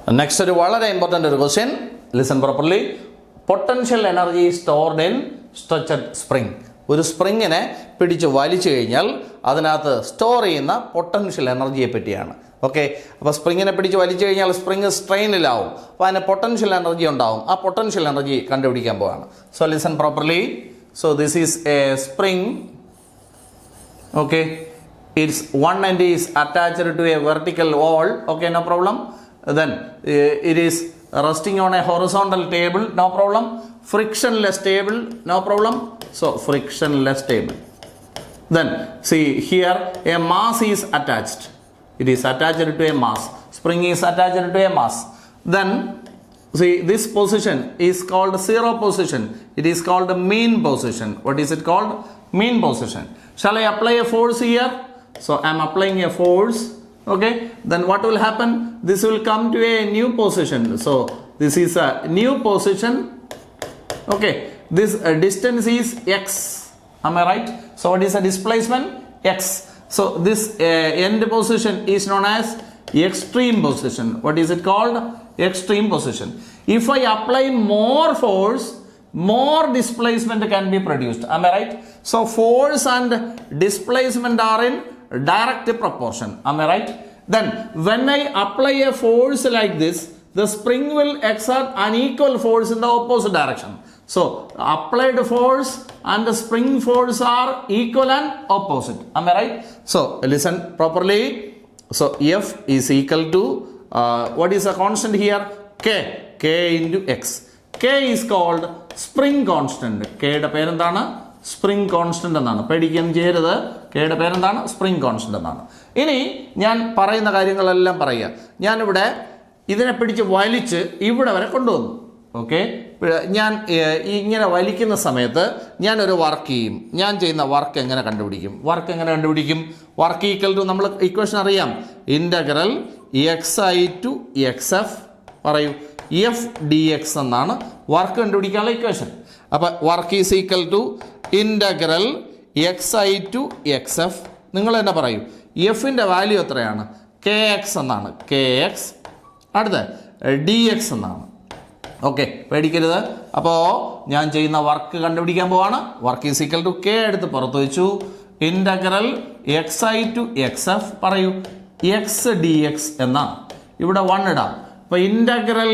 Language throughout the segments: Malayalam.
Next, very important question. Listen properly. Potential energy stored in structured spring. ഒരു സ്പ്രിങ്ങിനെ പിടിച്ച് വലിച്ചു കഴിഞ്ഞാൽ അതിനകത്ത് സ്റ്റോർ ചെയ്യുന്ന പൊട്ടൻഷ്യൽ എനർജിയെ പറ്റിയാണ്. ഓക്കെ, അപ്പോൾ സ്പ്രിങ്ങിനെ പിടിച്ച് വലിച്ചു കഴിഞ്ഞാൽ സ്പ്രിങ് സ്ട്രെയിനിലാവും, അപ്പോൾ അതിന് പൊട്ടൻഷ്യൽ എനർജി ഉണ്ടാവും. ആ പൊട്ടൻഷ്യൽ എനർജി കണ്ടുപിടിക്കാൻ പോവാണ്. So listen properly. So this is A spring. Okay, its one end is attached to a vertical wall. Okay, no problem. Then it is resting on a horizontal table. No problem. Frictionless table. No problem. So frictionless table. Then see here a mass is attached. It is attached to a mass. Spring is attached to a mass. Then see this position is called zero position. It is called mean position. What is it called? Mean position. Shall I apply a force here? So I am applying a force. Okay, then what will happen? This will come to a new position. So this is a new position. Okay, this distance is x. Am I right? So what is the displacement? X. So this end position is known as extreme position. What is it called? Extreme position. If I apply more force, more displacement can be produced. Am I right? So force and displacement are in direct proportion. Am I right? Then when I apply a force like this, the spring will exert an equal force in the opposite direction. So applied force and the spring force are equal and opposite. Am I right? So listen properly. So F is equal to what is the constant here? K into x. K is called spring constant. K യുടെ പേരെന്താണ്? സ്പ്രിംഗ് കോൺസ്റ്റന്റ് എന്നാണ്. പേടിക്കാൻ ചെയ്യരുത്. കെയുടെ പേരെന്താണ്? സ്പ്രിംഗ് കോൺസ്റ്റന്റ് എന്നാണ്. ഇനി ഞാൻ പറയുന്ന കാര്യങ്ങളെല്ലാം പറയുക. ഞാനിവിടെ ഇതിനെ പിടിച്ച് വലിച്ച് ഇവിടെ വരെ കൊണ്ടുവന്നു. ഓക്കെ, ഞാൻ ഇങ്ങനെ വലിക്കുന്ന സമയത്ത് ഞാനൊരു വർക്ക് ചെയ്യും. ഞാൻ ചെയ്യുന്ന വർക്ക് എങ്ങനെ കണ്ടുപിടിക്കും? വർക്ക് ഈക്വൽ ടു, നമ്മൾ ഇക്വേഷൻ അറിയാം, integral x i to x F പറയൂ എഫ് ഡി എക്സ് എന്നാണ് വർക്ക് കണ്ടുപിടിക്കാനുള്ള ഇക്വേഷൻ. അപ്പോൾ work is equal to integral x i to x f. നിങ്ങൾ തന്നെ പറയൂ, എഫിൻ്റെ വാല്യൂ എത്രയാണ്? കെ എക്സ് എന്നാണ്. കെ എക്സ് അടുത്ത ഡി എക്സ് എന്നാണ്. ഓക്കെ, പേടിക്കരുത്. അപ്പോൾ ഞാൻ ചെയ്യുന്ന വർക്ക് കണ്ടുപിടിക്കാൻ പോവാണ്. Work is equal to k എടുത്ത് പുറത്ത് വെച്ചു. Integral x i to x F പറയൂ എക്സ് ഡി എക്സ് എന്നാണ്. ഇവിടെ 1 ഇടാം. അപ്പോൾ ഇൻ്റഗ്രൽ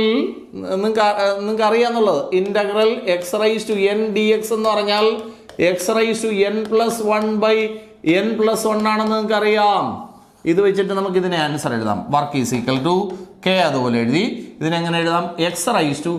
നിങ്ങൾക്ക് അറിയാമെന്നുള്ളത്, integral X raise to N D X എന്ന് പറഞ്ഞാൽ X raise to N plus 1 by N plus 1 ആണെന്ന് നിങ്ങൾക്ക് അറിയാം. ഇത് വെച്ചിട്ട് നമുക്ക് ഇതിനെ ആൻസർ എഴുതാം. Work is equal to k അതുപോലെ എഴുതി. ഇതിനെങ്ങനെ എഴുതാം? X raise to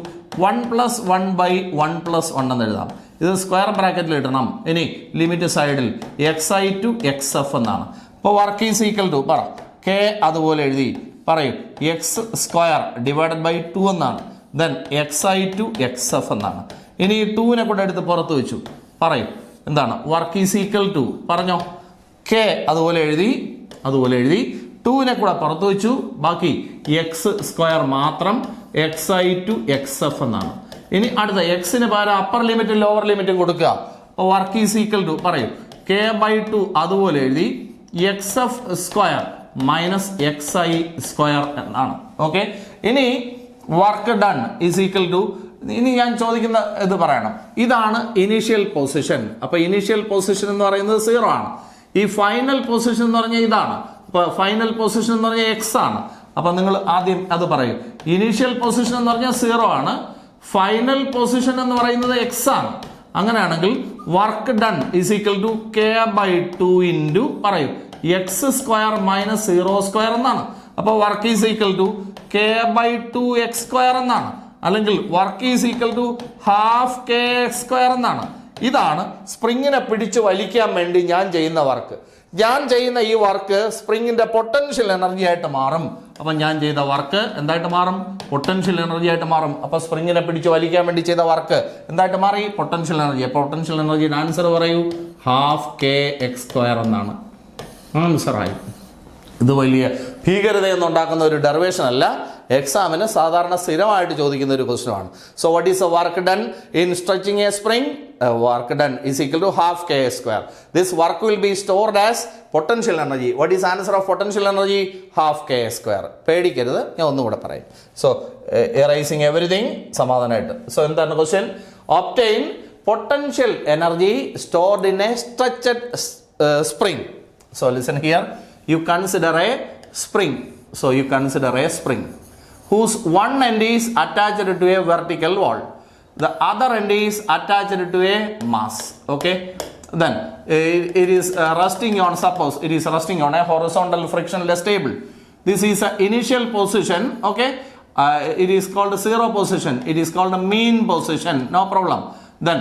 1 plus 1 by 1 plus 1 എന്ന് എഴുതാം. ഇത് സ്ക്വയർ ബ്രാക്കറ്റിൽ ഇടണം. ഇനി ലിമിറ്റ് സൈഡിൽ x i to x f എന്നാണ്. അപ്പോൾ വർക്ക് ഈസ് ഈക്വൽ ടു പറ കെ അതുപോലെ എഴുതി പറയൂ എക്സ് സ്ക്വയർ ഡിവൈഡഡ് ബൈ 2 എന്നാണ്. Then x i to x f എന്നാണ്. ഇനി ഈ 2നെ കൂടെ എടുത്ത് പുറത്ത് വെച്ചു. പറയൂ എന്താണ്? വർക്ക് ഈസ് ഈക്വൽ ടു പറഞ്ഞോ കെ അതുപോലെ എഴുതി 2നെ കൂടെ പുറത്ത് വെച്ചു. ബാക്കി എക്സ് സ്ക്വയർ മാത്രം x i to x f എന്നാണ്. ഇനി അടുത്ത എക്സിന് പകരം അപ്പർ ലിമിറ്റും ലോവർ ലിമിറ്റും കൊടുക്കുക. അപ്പോൾ വർക്ക് ഈസ് ഈക്വൽ ടു പറയൂ കെ ബൈ 2 അതുപോലെ എഴുതി x f square minus x i square എന്നാണ്. ഓക്കെ, ഇനി work done is equal to, ഇനി ഞാൻ ചോദിക്കുന്ന ഇത് പറയണം. ഇതാണ് ഇനീഷ്യൽ പൊസിഷൻ. അപ്പോൾ ഇനീഷ്യൽ പൊസിഷൻ എന്ന് പറയുന്നത് 0 ആണ്. ഈ ഫൈനൽ പൊസിഷൻ എന്ന് പറഞ്ഞാൽ ഇതാണ്. അപ്പോൾ ഫൈനൽ പൊസിഷൻ എന്ന് പറഞ്ഞാൽ എക്സ് ആണ്. അപ്പോൾ നിങ്ങൾ ആദ്യം അത് പറയും. ഇനീഷ്യൽ പൊസിഷൻ എന്ന് പറഞ്ഞാൽ 0 ആണ്. ഫൈനൽ പൊസിഷൻ എന്ന് പറയുന്നത് എക്സ് ആണ്. അങ്ങനെയാണെങ്കിൽ work done is equal to k by 2 into പറയൂ എക്സ് സ്ക്വയർ മൈനസ് 0 സ്ക്വയർ എന്നാണ്. അപ്പോൾ work is equal to k by 2 x square എന്നാണ്. അല്ലെങ്കിൽ work is equal to half K X square എന്നാണ്. ഇതാണ് സ്പ്രിങ്ങിനെ പിടിച്ച് വലിക്കാൻ വേണ്ടി ഞാൻ ചെയ്യുന്ന വർക്ക്. ഞാൻ ചെയ്യുന്ന ഈ വർക്ക് സ്പ്രിങ്ങിന്റെ പൊട്ടൻഷ്യൽ എനർജി ആയിട്ട് മാറും. അപ്പം ഞാൻ ചെയ്ത വർക്ക് എന്തായിട്ട് മാറും? പൊട്ടൻഷ്യൽ എനർജി ആയിട്ട് മാറും. അപ്പോൾ സ്പ്രിങ്ങിനെ പിടിച്ച് വലിക്കാൻ വേണ്ടി ചെയ്ത വർക്ക് എന്തായിട്ട് മാറി? Potential energy. പൊട്ടൻഷ്യൽ എനർജിയുടെ ആൻസർ പറയൂ ഹാഫ് കെ എക്സ് സ്ക്വയർ എന്നാണ് ആൻസറായി. ഇത് വലിയ ഭീകരതയൊന്നും ഉണ്ടാക്കുന്ന ഒരു ഡെറിവേഷൻ അല്ല, എക്സാമിന് സാധാരണ സ്ഥിരമായിട്ട് ചോദിക്കുന്ന ഒരു ക്വസ്റ്റ്യനാണ്. So what is a work done in stretching a spring? Work done is equal to half K square. This work will be stored as potential energy. What is answer of potential energy? Half K square. പേടിക്കരുത്, ഞാൻ ഒന്നുകൂടെ പറയും. സോ എറൈസിങ് എവറിഥിങ്, സമാധാനമായിട്ട്. സോ എന്താണ് question? Obtain potential energy stored in a stretched spring. So listen here, you consider a spring. So you consider a spring whose one end is attached to a vertical wall, the other end is attached to a mass. Okay, then it is resting on, suppose it is resting on a horizontal frictionless table. This is an initial position. Okay, it is called zero position, it is called a mean position, no problem. Then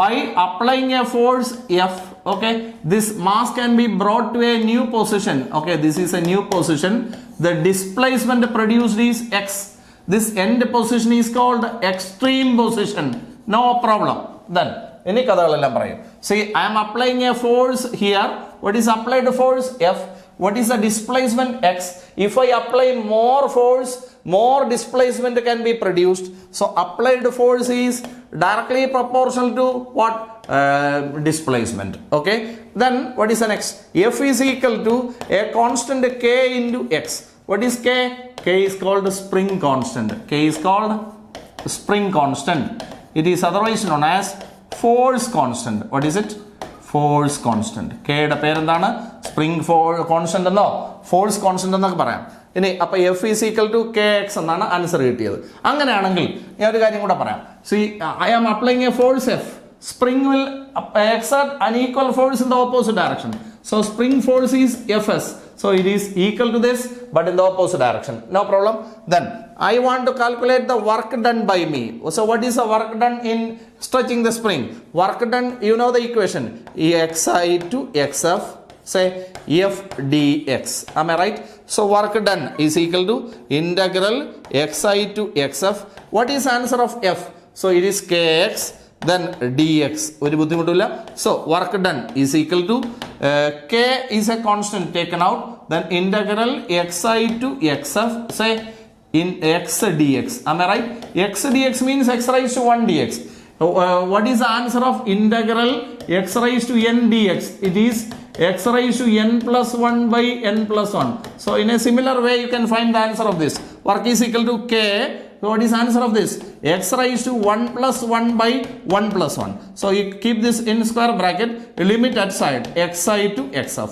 by applying a force F, okay, this mass can be brought to a new position. Okay, this is a new position. The displacement produced is X. This end position is called extreme position. No problem. Then, see, I am applying a force here. What is applied force? F. What is the displacement? X. If I apply more force, more displacement can be produced. So applied force is directly proportional to what? Displacement. Okay. Then what is the next? F is equal to a constant K into X. What is K? K is called spring constant. K is called spring constant. It is otherwise known as force constant. What is it? Force constant. K യുടെ പേരെന്താണ്? സ്പ്രിംഗ് കോൺസ്റ്റന്റ് എന്നോ ഫോഴ്സ് കോൺസ്റ്റന്റ് എന്നൊക്കെ പറയാം. ഇനി അപ്പൊ f is equal to k x എന്നാണ് ആൻസർ കിട്ടിയത്. അങ്ങനെയാണെങ്കിൽ ഞാൻ ഒരു കാര്യം കൂടെ പറയാം. See I am applying a force f. Spring will exert an equal force in the opposite direction. So spring force is Fs. So it is equal to this but in the opposite direction. No problem. Then I want to calculate the work done by me. So what is the work done in stretching the spring? Work done, you know the equation. Xi to xf, say f dx. Am I right? So work done is equal to integral xi to xf. What is answer of f? So it is kx. Then dx. So work done is equal to k is a constant taken out. Then integral xi to xf, say in x dx. Am I right? X dx means x raised to 1 dx. What is the answer of integral x raised to n dx? It is x raised to n plus 1 by n plus 1. So in a similar way you can find the answer of this. Work is equal to k. So what is the answer of this? X raised to 1 plus 1 by 1 plus 1. So you keep this in square bracket, limit at side, xi to xf.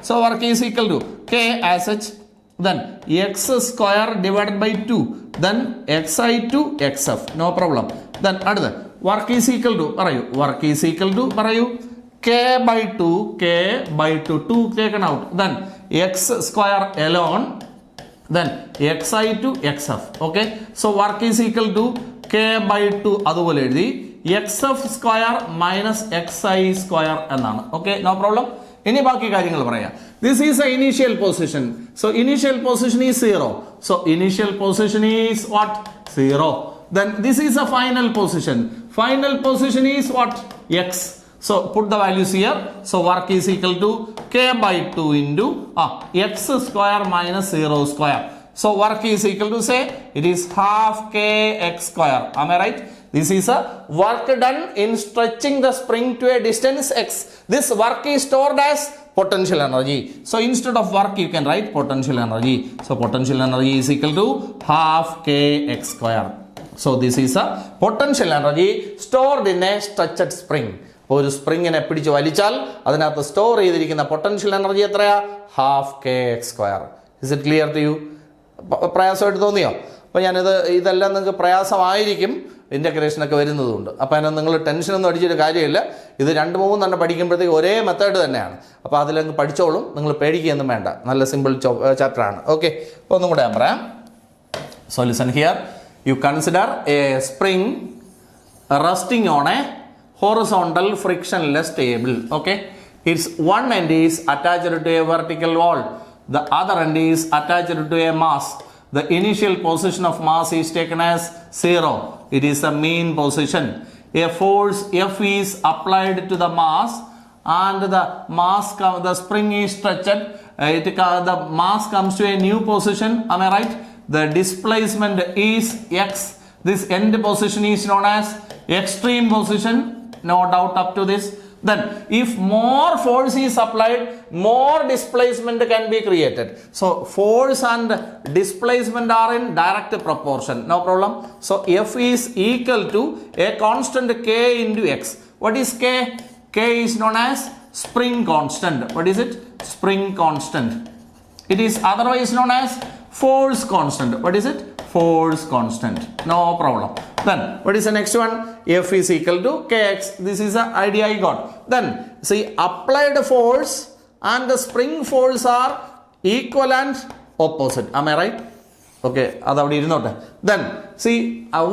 So work is equal to k as such, then x square divided by 2, then xi to xf. No problem. Then another work is equal to, work is equal to k by 2, k by 2, 2 taken out. Then x square alone, then xi to xf. Okay, so work is equal to k by 2 അതുപോലെ എഴുതി xf square minus xi square എന്നാണ്. Okay, no problem. ഇനി ബാക്കി കാര്യങ്ങൾ പറയാം. This is a initial position. So initial position is 0. So initial position is what? 0. Then this is a final position. Final position is what? X. So put the values here. So work is equal to k by 2 into x square minus 0 square. So work is equal to, say, it is half kx square. Am I right? This is a work done in stretching the spring to a distance x. This work is stored as potential energy. So instead of work you can write potential energy. So potential energy is equal to half kx square. So this is a potential energy stored in a stretched spring. ഒരു സ്പ്രിങ്ങിനെ പിടിച്ച് വലിച്ചാൽ അതിനകത്ത് സ്റ്റോർ ചെയ്തിരിക്കുന്ന പൊട്ടൻഷ്യൽ എനർജി എത്രയാ? Half K X square. Is it clear to you? പ്രയാസമായിട്ട് തോന്നിയോ? അപ്പോൾ ഇതെല്ലാം നിങ്ങൾക്ക് പ്രയാസമായിരിക്കും, ഇൻ്റഗ്രേഷനൊക്കെ വരുന്നതുകൊണ്ട്. അപ്പോൾ അതിനകത്ത് നിങ്ങൾ ടെൻഷനൊന്നും അടിച്ചൊരു കാര്യമില്ല. ഇത് 2-3 പഠിക്കുമ്പോഴത്തേക്ക് ഒരേ മെത്തേഡ് തന്നെയാണ്. അപ്പോൾ അതിലങ്ങ് പഠിച്ചോളും, നിങ്ങൾ പേടിക്കുകയൊന്നും വേണ്ട. നല്ല സിമ്പിൾ ചാപ്റ്ററാണ്. ഓക്കെ, അപ്പോൾ ഒന്നും കൂടെ ഞാൻ പറയാം. So listen here, U consider A spring resting on A horizontal frictionless table. Okay, its one end is attached to a vertical wall, the other end is attached to a mass. The initial position of mass is taken as 0. It is a mean position. A force F is applied to the mass and the spring is stretched the mass comes to a new position. Am I right? The displacement is x. This end position is known as extreme position. No doubt up to this. Then if more force is applied, more displacement can be created. So force and displacement are in direct proportion. No problem. So F is equal to a constant k into x. What is k? K is known as spring constant. What is it? Spring constant. It is otherwise known as force constant. What is it? Force constant. No problem. Then what is the next one? F is equal to kx. This is the idea I got. Then see, applied force and the spring force are equal and opposite. Am I right? Okay, അതവിടെ ഇരുന്നോട്ടെ. Then see,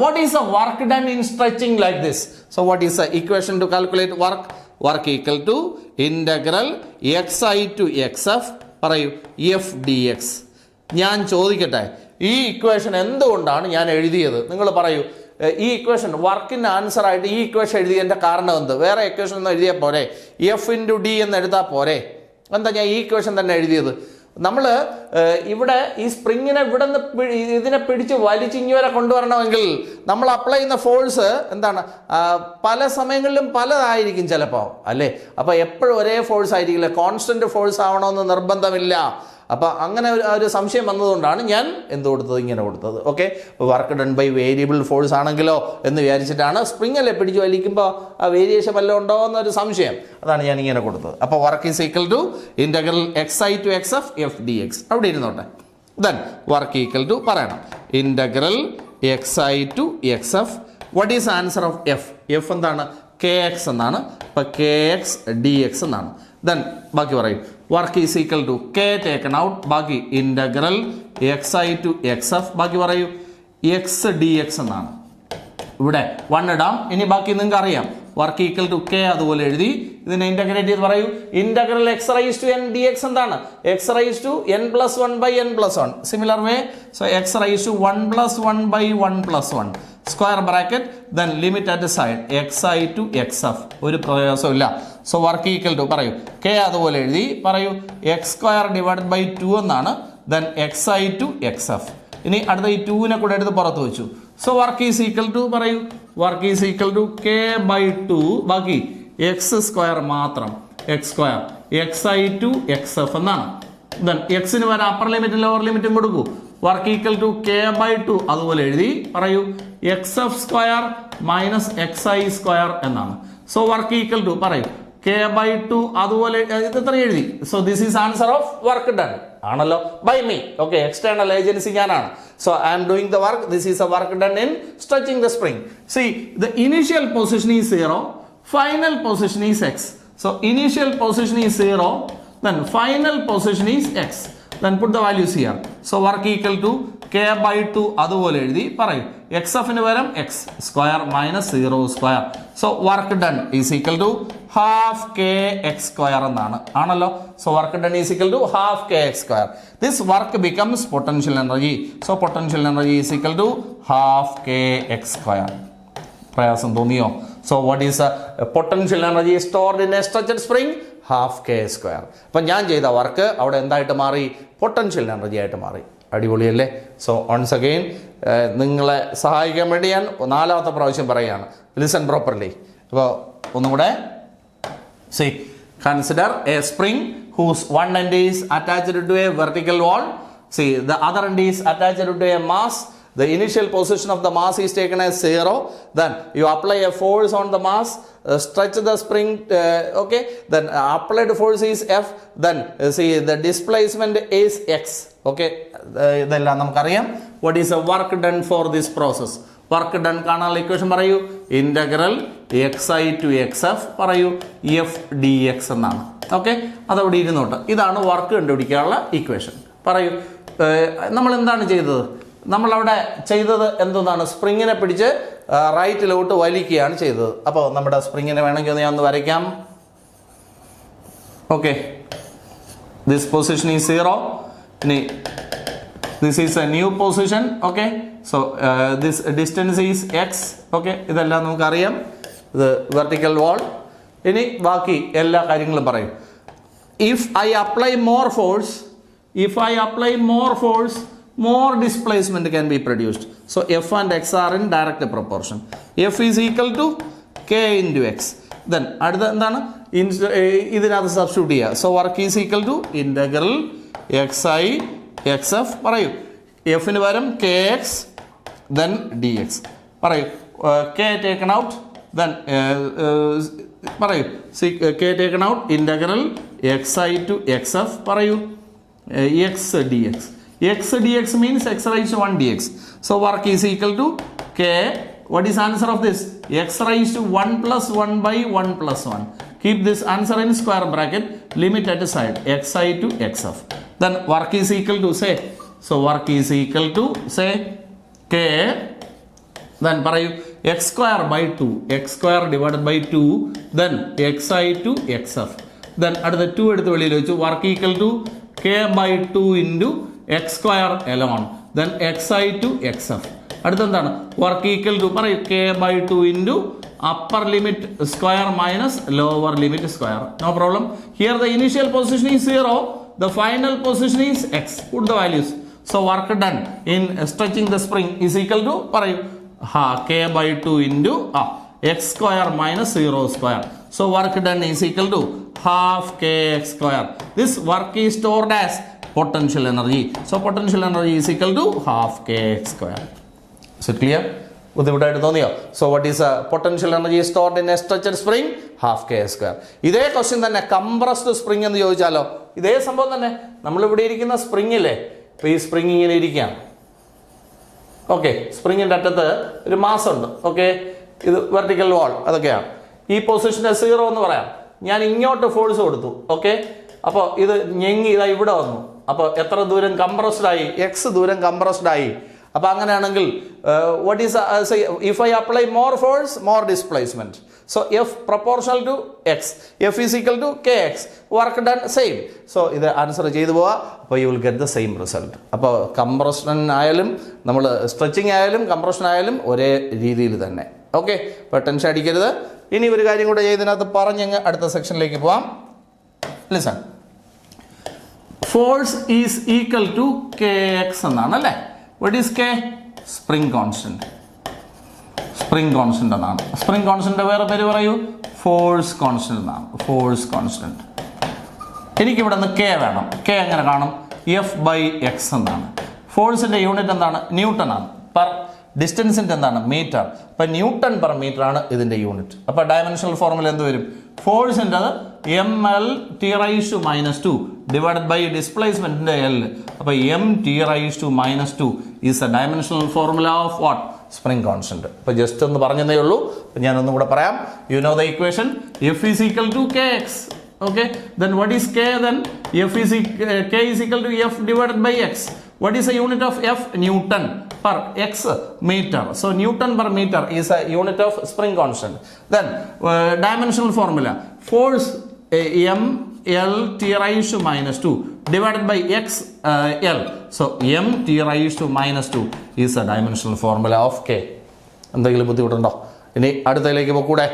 what is the work done in stretching like this? So what is the equation to calculate work? Work equal to integral xi to xf പറയൂ f dx. ഞാൻ ചോദിക്കട്ടെ, ഈ ഇക്വേഷൻ എന്തുകൊണ്ടാണ് ഞാൻ എഴുതിയത്? നിങ്ങൾ പറയൂ. ഈ ഇക്വേഷൻ വർക്കിൻ്റെ ആൻസർ ആയിട്ട് ഈ ഇക്വേഷൻ എഴുതിയതിൻ്റെ കാരണം എന്ത്? വേറെ ഇക്വേഷൻ ഒന്നും എഴുതിയാൽ പോരെ? എഫ് ഇൻറ്റു ഡി എന്ന് എഴുതാൽ പോരെ? എന്താ ഞാൻ ഈ ഇക്വേഷൻ തന്നെ എഴുതിയത്? നമ്മൾ ഇവിടെ ഈ സ്പ്രിങ്ങിനെ ഇവിടെ നിന്ന് ഇതിനെ പിടിച്ച് വലിച്ചിങ്ങി വരെ കൊണ്ടുവരണമെങ്കിൽ നമ്മൾ അപ്ലൈ ചെയ്യുന്ന ഫോഴ്സ് എന്താണ്? പല സമയങ്ങളിലും പലതായിരിക്കും ചിലപ്പോൾ, അല്ലേ? അപ്പോൾ എപ്പോഴും ഒരേ ഫോഴ്സ് ആയിരിക്കില്ല, കോൺസ്റ്റന്റ് ഫോഴ്സ് ആവണമെന്ന് നിർബന്ധമില്ല. അപ്പോൾ അങ്ങനെ ഒരു സംശയം വന്നതുകൊണ്ടാണ് ഞാൻ എന്ത് കൊടുത്തത്, ഇങ്ങനെ കൊടുത്തത്. Okay, work done by variable force ആണെങ്കിലോ എന്ന് വിചാരിച്ചിട്ടാണ്. സ്പ്രിങ്ങല്ലേ പിടിച്ച് വലിക്കുമ്പോൾ ആ വേരിയേഷൻ വല്ലതും ഉണ്ടോ എന്നൊരു സംശയം, അതാണ് ഞാൻ ഇങ്ങനെ കൊടുത്തത്. അപ്പോൾ work is equal to integral x i to x f f d x. അവിടെ ഇരുന്നോട്ടെ. ദെൻ വർക്ക് ഈക്വൽ ടു പറയണം integral x i to x f. What is answer of f? F എന്താണ്? കെ എക്സ് എന്നാണ്. ഇപ്പം കെ എക്സ് ഡി എക്സ് എന്നാണ്. ദെൻ ബാക്കി പറയും work is equal to k taken out. ബാക്കി integral x i to x f. ബാക്കി പറയൂ എക്സ് ഡി എക്സ് എന്നാണ്. ഇവിടെ 1 ഇടാം. ഇനി ബാക്കി നിങ്ങൾക്ക് അറിയാം. വർക്ക് ഈക്വൽ ടു കെ അതുപോലെ എഴുതി ഇതിനെ ഇൻ്റഗ്രേറ്റ് ചെയ്ത് പറയൂ integral X raise to N D x എന്താണ്? X raise to N plus 1 by N plus 1. Similar way. So x raise to 1 plus 1 by 1 plus 1 square bracket then limit at side x i to x f. ഒരു പ്രയാസമില്ല. സോ വർക്ക് ഈക്വൽ ടു പറയൂ കെ അതുപോലെ എഴുതി പറയൂ എക്സ് സ്ക്വയർ ഡിവൈഡ് ബൈ 2 എന്നാണ്. Then x i to x f. ഇനി അടുത്ത ഈ 2നെ കൂടെ എടുത്ത് പുറത്ത് വെച്ചു. So work is equal to പറയൂ work is equal to k by 2 ബാക്കി എക്സ് സ്ക്വയർ മാത്രം x square x i to x f എന്നാണ്. ദെൻ എക്സിന് വരെ അപ്പർ ലിമിറ്റും ലോവർ ലിമിറ്റും കൊടുക്കൂ. Work equal to k by 2 അതുപോലെ എഴുതി പറയൂ x f square minus x i square എന്നാണ്. സോ വർക്ക് ഈക്വൽ ടു പറയൂ കെ ബൈ 2 അതുപോലെ ഇത് ഇത്ര എഴുതി. So this is answer of work done ആണല്ലോ by me. Okay, external agency ഞാനാണ്. So I am doing the work. This is a work done in stretching the spring. See the initial position is 0, final position is x. So initial position is 0, then final position is x. Then put the values here. So work equal to k by 2 അതുപോലെ എഴുതി പറയൂ എക്സ് എഫിന് പകരം x square minus 0 square. So work done is equal to half K X square എന്നാണ് ആണല്ലോ. So work done is equal to half K X square. This work becomes potential energy. So potential energy is equal to half K X square. പ്രയാസം തോന്നിയോ? So what is potential energy stored in a stretched spring? Half K square. അപ്പം ഞാൻ ചെയ്ത വർക്ക് അവിടെ എന്തായിട്ട് മാറി? പൊട്ടൻഷ്യൽ എനർജി ആയിട്ട് മാറി. അടിപൊളിയല്ലേ? സോ വൺസ് അഗെയിൻ നിങ്ങളെ സഹായിക്കാൻ വേണ്ടി ഞാൻ 4ാമത്തെ പ്രാവശ്യം പറയുകയാണ്. Listen properly. അപ്പോൾ ഒന്നുകൂടെ C consider A spring whose one end is attached to a vertical wall. See, the other end is attached to a mass. The initial position of the mass is taken as 0. Then you apply a force on the mass, stretch the spring, okay. Then applied force is F. Then see the displacement is X. Okay. ഇതെല്ലാം നമുക്കറിയാം. What is the work done for this process? Work done കാണാനുള്ള ഇക്വേഷൻ പറയൂ integral x i to x F പറയൂ എഫ് ഡി എക്സ് എന്നാണ്. ഓക്കെ, അതവിടെ ഇരുന്നോട്ട്. ഇതാണ് വർക്ക് കണ്ടുപിടിക്കാനുള്ള ഇക്വേഷൻ. പറയൂ നമ്മൾ എന്താണ് ചെയ്തത്? നമ്മളവിടെ ചെയ്തത് എന്താണ്? സ്പ്രിങ്ങിനെ പിടിച്ച് റൈറ്റിലോട്ട് വലിക്കുകയാണ് ചെയ്തത്. അപ്പോൾ നമ്മുടെ സ്പ്രിങ്ങിനെ വേണമെങ്കിൽ ഞാൻ ഒന്ന് വരയ്ക്കാം. Okay, this position is 0. ഇനി this is A new position. Okay, so this distance is X. Okay, ഇതെല്ലാം നമുക്കറിയാം. ഇത് വെർട്ടിക്കൽ വാൾ. ഇനി ബാക്കി എല്ലാ കാര്യങ്ങളും പറയും. if I apply more force, more displacement can be produced. So F and X are in direct proportion. F is equal to K into X. Then അടുത്ത എന്താണ് ഇതിനകത്ത് സബ്സ്റ്റിറ്റ്യൂട്ട് ചെയ്യുക. So work is equal to integral x i x F പറയൂ. എഫിന് പകരം k x then d x പറയൂ. കെ ടേക്കൺ ഔട്ട് ദെൻ പറയൂ. K taken out integral x i to x F പറയൂ. X D x. X dx means x raised to 1 dx. So work is equal to K. What is answer of this? X raised to 1 plus 1 by 1 plus 1. Keep this answer in square bracket. Limit at the side. Xi to xf. Then work is equal to say. So work is equal to say K. Then parayu x square by 2. X square divided by 2. Then xi to xf. Then at the 2 eduthu veliyil vechu work equal to K by 2 into x square alone. Then xi to xf. അടുത്ത എന്താണ് വർക്ക് ഈക്വൽ ടു പറയും k by 2 into upper limit square minus lower limit square. No problem. Here the initial position is 0, the final position is x. Put the values. So work done in stretching the spring is equal to പറയും k by 2 into x square minus 0 square. So work done is equal to half K X square. This work is stored as potential energy. So potential energy is equal to half kx square. Is it clear? ബുദ്ധിമുട്ടായിട്ട് തോന്നിയോ? So what is potential energy stored in a stretched spring? Half K square. ഇതേ ക്വസ്റ്റ്യൻ തന്നെ കംപ്രസ്ഡ് സ്പ്രിംഗ് എന്ന് ചോദിച്ചാലോ? ഇതേ സംഭവം തന്നെ. നമ്മളിവിടെ ഇരിക്കുന്ന സ്പ്രിംഗില്ലേ, ഇപ്പോൾ ഈ സ്പ്രിംഗ് ഇങ്ങനെ ഇരിക്കുകയാണ്. ഓക്കെ, സ്പ്രിങ്ങിൻ്റെ അറ്റത്ത് ഒരു മാസ് ഉണ്ട്. ഓക്കെ, ഇത് വെർട്ടിക്കൽ വാൾ അതൊക്കെയാണ്. ഈ പൊസിഷനെ 0 എന്ന് പറയാം. ഞാൻ ഇങ്ങോട്ട് ഫോഴ്സ് കൊടുത്തു. ഓക്കെ, അപ്പോൾ ഇത് ഞെങ്ങി ഇതാ ഇവിടെ വന്നു. അപ്പോൾ എത്ര ദൂരം കംപ്രസ്ഡ് ആയി? എക്സ് ദൂരം കംപ്രസ്ഡ് ആയി. അപ്പോൾ അങ്ങനെയാണെങ്കിൽ what is if I apply more force more displacement. So f proportional to x, f is equal to k x. Work done same. So ഇത് ആൻസർ ചെയ്തു പോവാ. അപ്പോൾ you will get the same result. അപ്പോൾ കംപ്രഷൻ ആയാലും നമ്മൾ സ്ട്രെച്ചിങ് ആയാലും കംപ്രഷൻ ആയാലും ഒരേ രീതിയിൽ തന്നെ. ഓക്കെ, അപ്പോൾ ടെൻഷൻ അടിക്കരുത്. ഇനി ഒരു കാര്യം കൂടെ ഇതിനകത്ത് പറഞ്ഞങ്ങ് അടുത്ത സെക്ഷനിലേക്ക് പോവാം. Listen. Force is equal to k x എന്നാണ് അല്ലേ? What is k? Spring constant. Spring constant എന്നാണ്. സ്പ്രിംഗ് കോൺസ്റ്റന്റ് വേറെ പേര് പറയൂ, ഫോഴ്സ് കോൺസ്റ്റന്റ് എന്നാണ്. Force constant. എനിക്കിവിടെ നിന്ന് കെ വേണം. കെ എങ്ങനെ കാണും? എഫ് ബൈ എക്സ് എന്നാണ്. ഫോഴ്സിന്റെ യൂണിറ്റ് എന്താണ്? ന്യൂട്ടൺ ആണ്. പെർ ഡിസ്റ്റൻസിൻ്റെ എന്താണ്? മീറ്റർ. അപ്പം ന്യൂട്ടൺ പെർ മീറ്റർ ആണ് ഇതിൻ്റെ യൂണിറ്റ്. അപ്പോൾ ഡയമെൻഷണൽ ഫോർമുല എന്ത് വരും? ഫോഴ്സിൻ്റെ അത് M L T raise to -2 divided by ഡിസ്പ്ലേസ്മെൻറ്റിൻ്റെ എൽ. അപ്പോൾ M T raise to -2 is a dimensional formula of what? Spring constant. അപ്പോൾ ജസ്റ്റ് ഒന്ന് പറഞ്ഞതേ ഉള്ളൂ. അപ്പോൾ ഞാനൊന്നും കൂടെ പറയാം. You know the equation. F is equal to k x. Okay, then what is K then? F is K is equal to F divided by X. What is the unit of F? Newton per X meter. So Newton per meter is a unit of spring constant. Then dimensional formula. Force M L T raised to -2 divided by X L. So M T raised to -2 is a dimensional formula of K. എന്തെങ്കിലും ബുദ്ധിമുട്ടുണ്ടോ? ഇനി അടുത്തതിലേക്ക് പോകൂടെ.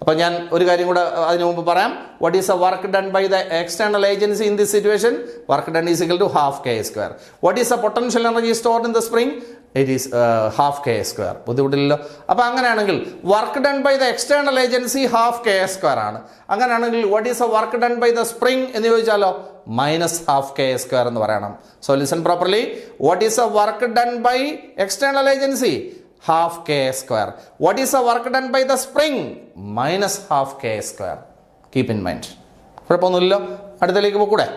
അപ്പോൾ ഞാൻ ഒരു കാര്യം കൂടെ അതിനു മുമ്പ് പറയാം. What is a work done by the external agency in this situation? Work done is equal to half K square. വാട്ട് ഈസ് എ പൊട്ടൻഷ്യൽ എനർജി സ്റ്റോർഡ് ഇൻ ദ സ്പ്രിംഗ്? ഇറ്റ് ഈസ് ഹാഫ് കെ സ്ക്വയർ. ബുദ്ധിമുട്ടില്ലല്ലോ. അപ്പോൾ അങ്ങനെയാണെങ്കിൽ work done by the external agency half K square ആണ്. അങ്ങനെയാണെങ്കിൽ what is a work done by the spring എന്ന് ചോദിച്ചാലോ? -half k square എന്ന് പറയണം. So listen properly. What is a work done by external agency? half k square. What is the work done by the spring? -half k square. Keep in mind. കുഴപ്പമൊന്നുമില്ലല്ലോ. അടുത്തതിലേക്ക് പോകൂടെ.